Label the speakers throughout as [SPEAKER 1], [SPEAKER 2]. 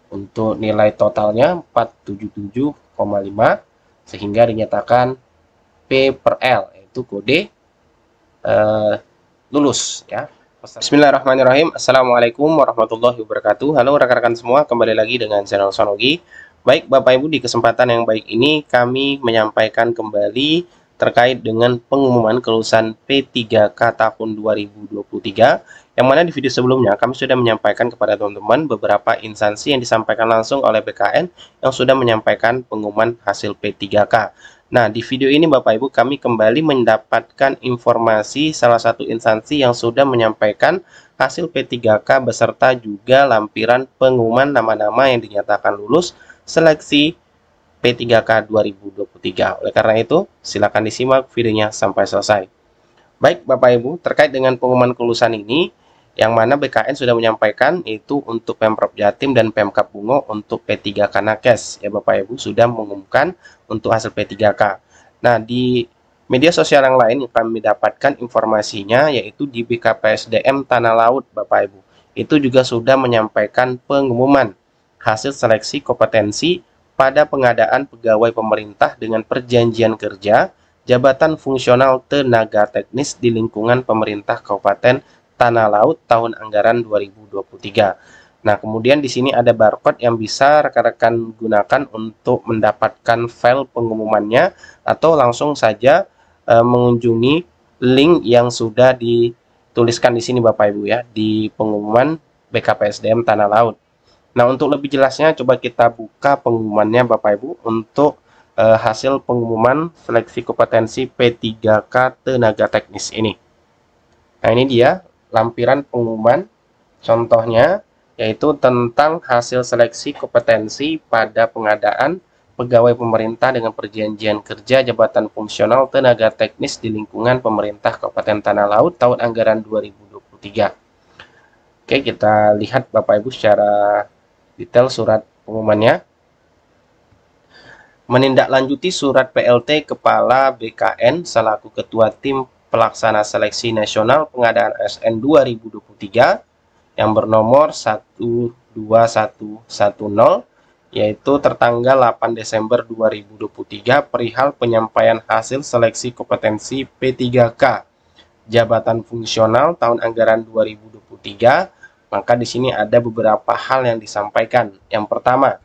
[SPEAKER 1] Untuk nilai totalnya 477,5 sehingga dinyatakan P per L, yaitu kode lulus ya. Bismillahirrahmanirrahim. Assalamualaikum warahmatullahi wabarakatuh. Halo rekan-rekan semua, kembali lagi dengan channel Sonogi. Baik Bapak Ibu, di kesempatan yang baik ini kami menyampaikan kembali terkait dengan pengumuman kelulusan P3K tahun 2023, yang mana di video sebelumnya kami sudah menyampaikan kepada teman-teman beberapa instansi yang disampaikan langsung oleh BKN yang sudah menyampaikan pengumuman hasil P3K. Nah, di video ini Bapak Ibu kami kembali mendapatkan informasi salah satu instansi yang sudah menyampaikan hasil P3K beserta juga lampiran pengumuman nama-nama yang dinyatakan lulus seleksi P3K 2023. Oleh karena itu, silakan disimak videonya sampai selesai. Baik Bapak Ibu, terkait dengan pengumuman kelulusan ini, yang mana BKN sudah menyampaikan itu untuk Pemprov Jatim dan Pemkab Bungo untuk P3K Nakes. Ya Bapak Ibu sudah mengumumkan untuk hasil P3K. Nah, di media sosial yang lain yang kami dapatkan informasinya yaitu di BKPSDM Tanah Laut Bapak Ibu. Itu juga sudah menyampaikan pengumuman hasil seleksi kompetensi pada pengadaan pegawai pemerintah dengan perjanjian kerja jabatan fungsional tenaga teknis di lingkungan pemerintah Kabupaten Tanah Laut tahun anggaran 2023. Nah, kemudian di sini ada barcode yang bisa rekan-rekan gunakan untuk mendapatkan file pengumumannya atau langsung saja mengunjungi link yang sudah dituliskan di sini Bapak Ibu ya, di pengumuman BKPSDM Tanah Laut. Nah, untuk lebih jelasnya coba kita buka pengumumannya Bapak Ibu untuk hasil pengumuman seleksi kompetensi P3K tenaga teknis ini. Nah, ini dia lampiran pengumuman contohnya, yaitu tentang hasil seleksi kompetensi pada pengadaan pegawai pemerintah dengan perjanjian kerja jabatan fungsional tenaga teknis di lingkungan pemerintah Kabupaten Tanah Laut tahun anggaran 2023. Oke, kita lihat Bapak Ibu secara detail surat pengumumannya. Menindaklanjuti surat PLT Kepala BKN selaku Ketua Tim Pelaksana Seleksi Nasional Pengadaan ASN 2023 yang bernomor 12110, yaitu tertanggal 8 Desember 2023 perihal penyampaian hasil seleksi kompetensi P3K jabatan fungsional tahun anggaran 2023. Maka di sini ada beberapa hal yang disampaikan. Yang pertama,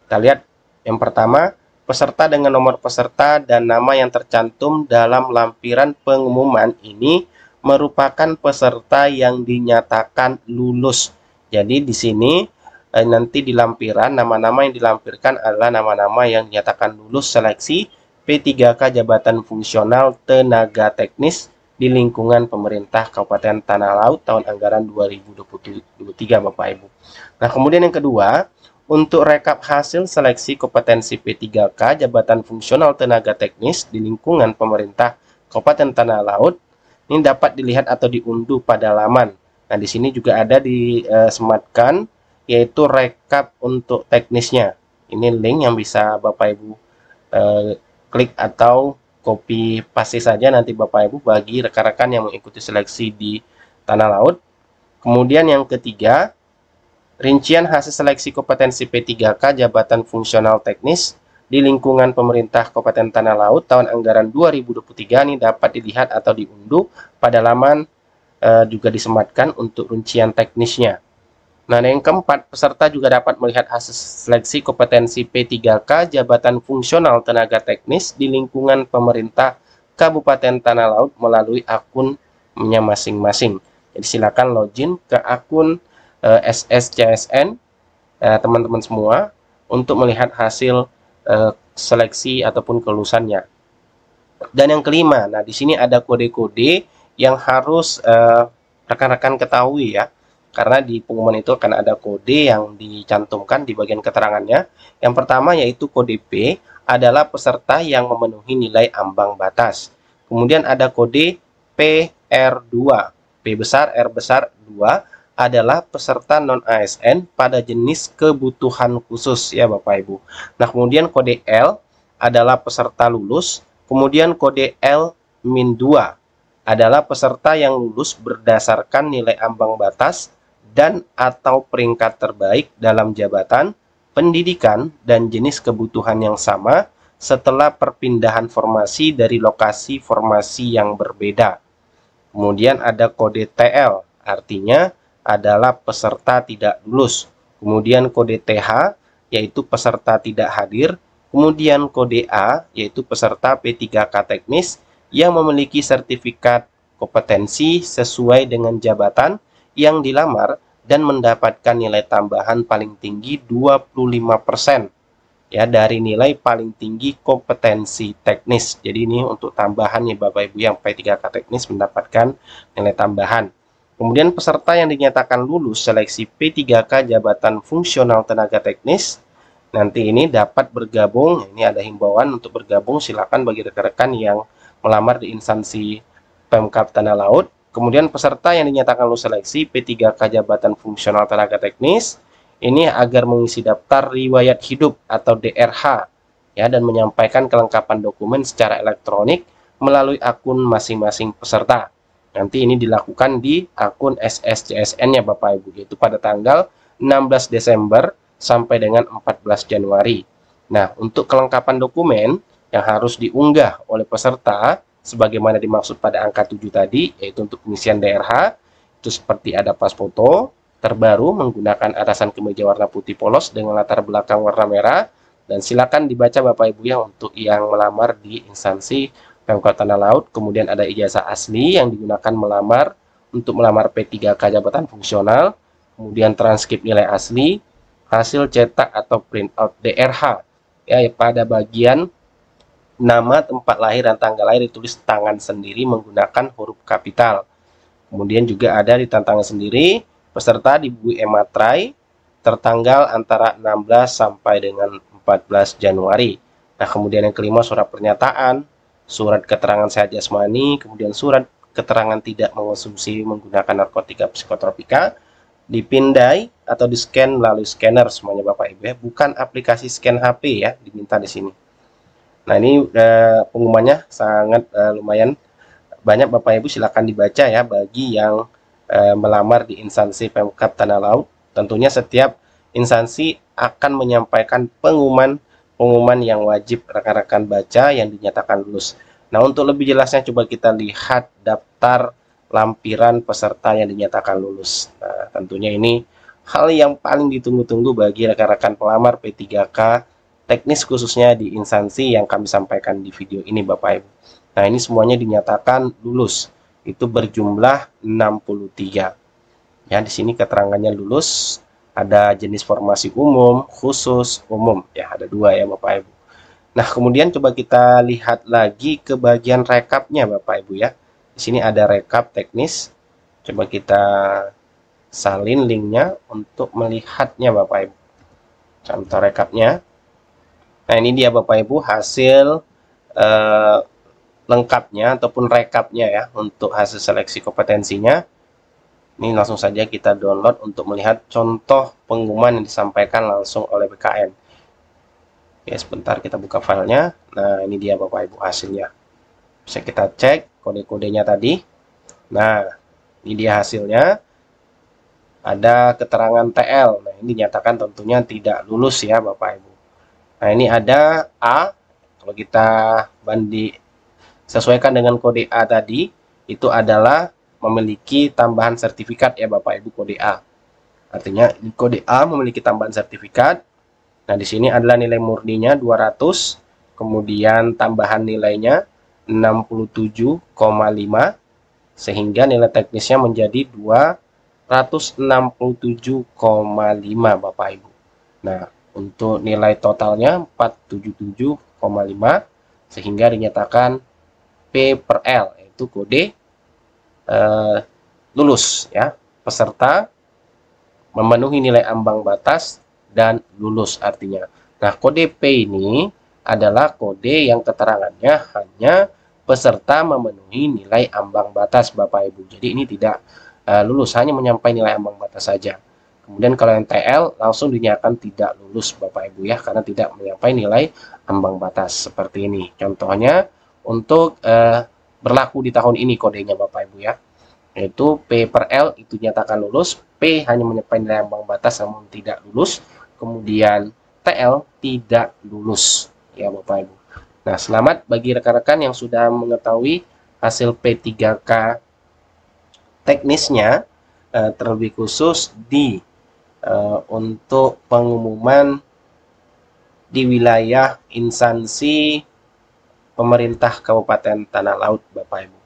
[SPEAKER 1] kita lihat yang pertama, peserta dengan nomor peserta dan nama yang tercantum dalam lampiran pengumuman ini merupakan peserta yang dinyatakan lulus. Jadi di sini nanti di lampiran nama-nama yang dilampirkan adalah nama-nama yang dinyatakan lulus seleksi P3K jabatan fungsional tenaga teknis di lingkungan pemerintah Kabupaten Tanah Laut tahun anggaran 2023 Bapak Ibu. Nah, kemudian yang kedua, untuk rekap hasil seleksi kompetensi P3K jabatan fungsional tenaga teknis di lingkungan pemerintah Kabupaten Tanah Laut ini dapat dilihat atau diunduh pada laman. Nah, di sini juga ada disematkan yaitu rekap untuk teknisnya. Ini link yang bisa Bapak Ibu klik atau copy paste saja nanti Bapak Ibu bagi rekan-rekan yang mengikuti seleksi di Tanah Laut. Kemudian yang ketiga, rincian hasil seleksi kompetensi P3K jabatan fungsional teknis di lingkungan pemerintah Kabupaten Tanah Laut tahun anggaran 2023 ini dapat dilihat atau diunduh pada laman juga disematkan untuk rincian teknisnya. Nah, yang keempat, peserta juga dapat melihat hasil seleksi kompetensi P3K jabatan fungsional tenaga teknis di lingkungan pemerintah Kabupaten Tanah Laut melalui akunnya masing-masing. Jadi silakan login ke akun SSCSN teman-teman semua untuk melihat hasil seleksi ataupun kelulusannya. Dan yang kelima, nah di sini ada kode-kode yang harus rekan-rekan ketahui ya. Karena di pengumuman itu akan ada kode yang dicantumkan di bagian keterangannya. Yang pertama yaitu kode P adalah peserta yang memenuhi nilai ambang batas. Kemudian ada kode PR2, P besar, R besar 2 adalah peserta non-ASN pada jenis kebutuhan khusus ya Bapak Ibu. Nah, kemudian kode L adalah peserta lulus. Kemudian kode L-2 adalah peserta yang lulus berdasarkan nilai ambang batas dan atau peringkat terbaik dalam jabatan pendidikan dan jenis kebutuhan yang sama setelah perpindahan formasi dari lokasi formasi yang berbeda. Kemudian ada kode TL, artinya adalah peserta tidak lulus. Kemudian kode TH, yaitu peserta tidak hadir. Kemudian kode A, yaitu peserta P3K teknis yang memiliki sertifikat kompetensi sesuai dengan jabatan yang dilamar dan mendapatkan nilai tambahan paling tinggi 25% ya dari nilai paling tinggi kompetensi teknis. Jadi ini untuk tambahan ya Bapak Ibu yang P3K teknis mendapatkan nilai tambahan. Kemudian peserta yang dinyatakan lulus seleksi P3K jabatan fungsional tenaga teknis nanti ini dapat bergabung. Ini ada himbauan untuk bergabung, silakan bagi rekan-rekan yang melamar di instansi Pemkab Tanah Laut. Kemudian peserta yang dinyatakan lulus seleksi P3K jabatan fungsional tenaga teknis ini agar mengisi daftar riwayat hidup atau DRH ya dan menyampaikan kelengkapan dokumen secara elektronik melalui akun masing-masing peserta. Nanti ini dilakukan di akun SSCSN-nya Bapak Ibu, yaitu pada tanggal 16 Desember sampai dengan 14 Januari. Nah, untuk kelengkapan dokumen yang harus diunggah oleh peserta sebagaimana dimaksud pada angka 7 tadi, yaitu untuk pengisian DRH itu seperti ada pas foto terbaru menggunakan atasan kemeja warna putih polos dengan latar belakang warna merah, dan silakan dibaca Bapak Ibu ya untuk yang melamar di instansi Pemkab Tanah Laut. Kemudian ada ijazah asli yang digunakan melamar untuk melamar P3K jabatan fungsional, kemudian transkrip nilai asli, hasil cetak atau printout DRH ya pada bagian nama, tempat lahir dan tanggal lahir ditulis tangan sendiri menggunakan huruf kapital. Kemudian juga ada di tantangan sendiri peserta diberi materai tertanggal antara 16 sampai dengan 14 Januari. Nah, kemudian yang kelima surat pernyataan, surat keterangan sehat jasmani, kemudian surat keterangan tidak mengonsumsi menggunakan narkotika psikotropika, dipindai atau di-scan melalui scanner semuanya Bapak Ibu ya, bukan aplikasi scan HP ya, diminta di sini. Nah, ini pengumumannya sangat lumayan banyak Bapak Ibu, silakan dibaca ya bagi yang melamar di instansi Pemkab Tanah Laut. Tentunya setiap instansi akan menyampaikan pengumuman yang wajib rekan-rekan baca yang dinyatakan lulus. Nah, untuk lebih jelasnya coba kita lihat daftar lampiran peserta yang dinyatakan lulus. Nah, tentunya ini hal yang paling ditunggu-tunggu bagi rekan-rekan pelamar P3K teknis khususnya di instansi yang kami sampaikan di video ini Bapak Ibu. Nah, ini semuanya dinyatakan lulus. Itu berjumlah 63. Ya, di sini keterangannya lulus, ada jenis formasi umum, khusus, umum. Ya, ada 2 ya Bapak Ibu. Nah, kemudian coba kita lihat lagi ke bagian rekapnya Bapak Ibu ya. Di sini ada rekap teknis. Coba kita salin linknya untuk melihatnya Bapak Ibu. Contoh rekapnya. Nah, ini dia Bapak Ibu hasil lengkapnya ataupun rekapnya ya untuk hasil seleksi kompetensinya. Ini langsung saja kita download untuk melihat contoh pengumuman yang disampaikan langsung oleh BKN. Ya, sebentar kita buka filenya. Nah, ini dia Bapak Ibu hasilnya. Bisa kita cek kode-kodenya tadi. Nah, ini dia hasilnya. Ada keterangan TL. Nah, ini dinyatakan tentunya tidak lulus ya Bapak Ibu. Nah, ini ada A. Kalau kita sesuaikan dengan kode A tadi, itu adalah memiliki tambahan sertifikat ya Bapak Ibu, kode A. Artinya kode A memiliki tambahan sertifikat. Nah, di sini adalah nilai murninya 200, kemudian tambahan nilainya 67,5 sehingga nilai teknisnya menjadi 267,5 Bapak Ibu. Nah, untuk nilai totalnya 477,5 sehingga dinyatakan P per L, yaitu kode lulus ya, peserta memenuhi nilai ambang batas dan lulus artinya. Nah, kode P ini adalah kode yang keterangannya hanya peserta memenuhi nilai ambang batas Bapak Ibu. Jadi ini tidak lulus, hanya menyampaikan nilai ambang batas saja. Kemudian kalau yang TL langsung dinyatakan tidak lulus Bapak Ibu ya, karena tidak menyampaikan nilai ambang batas seperti ini. Contohnya untuk berlaku di tahun ini kodenya Bapak Ibu ya, yaitu P per L itu nyatakan lulus, P hanya menyampaikan nilai ambang batas namun tidak lulus, kemudian TL tidak lulus ya Bapak Ibu. Nah, selamat bagi rekan-rekan yang sudah mengetahui hasil P3K teknisnya, terlebih khusus untuk pengumuman di wilayah instansi pemerintah Kabupaten Tanah Laut Bapak Ibu.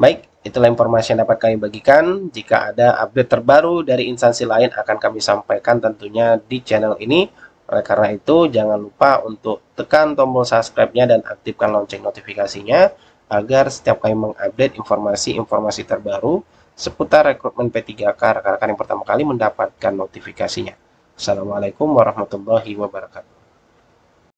[SPEAKER 1] Baik, itulah informasi yang dapat kami bagikan. Jika ada update terbaru dari instansi lain akan kami sampaikan tentunya di channel ini. Oleh karena itu, jangan lupa untuk tekan tombol subscribe-nya dan aktifkan lonceng notifikasinya agar setiap kami mengupdate informasi-informasi terbaru seputar rekrutmen P3K rekan-rekan yang pertama kali mendapatkan notifikasinya. Assalamualaikum warahmatullahi wabarakatuh.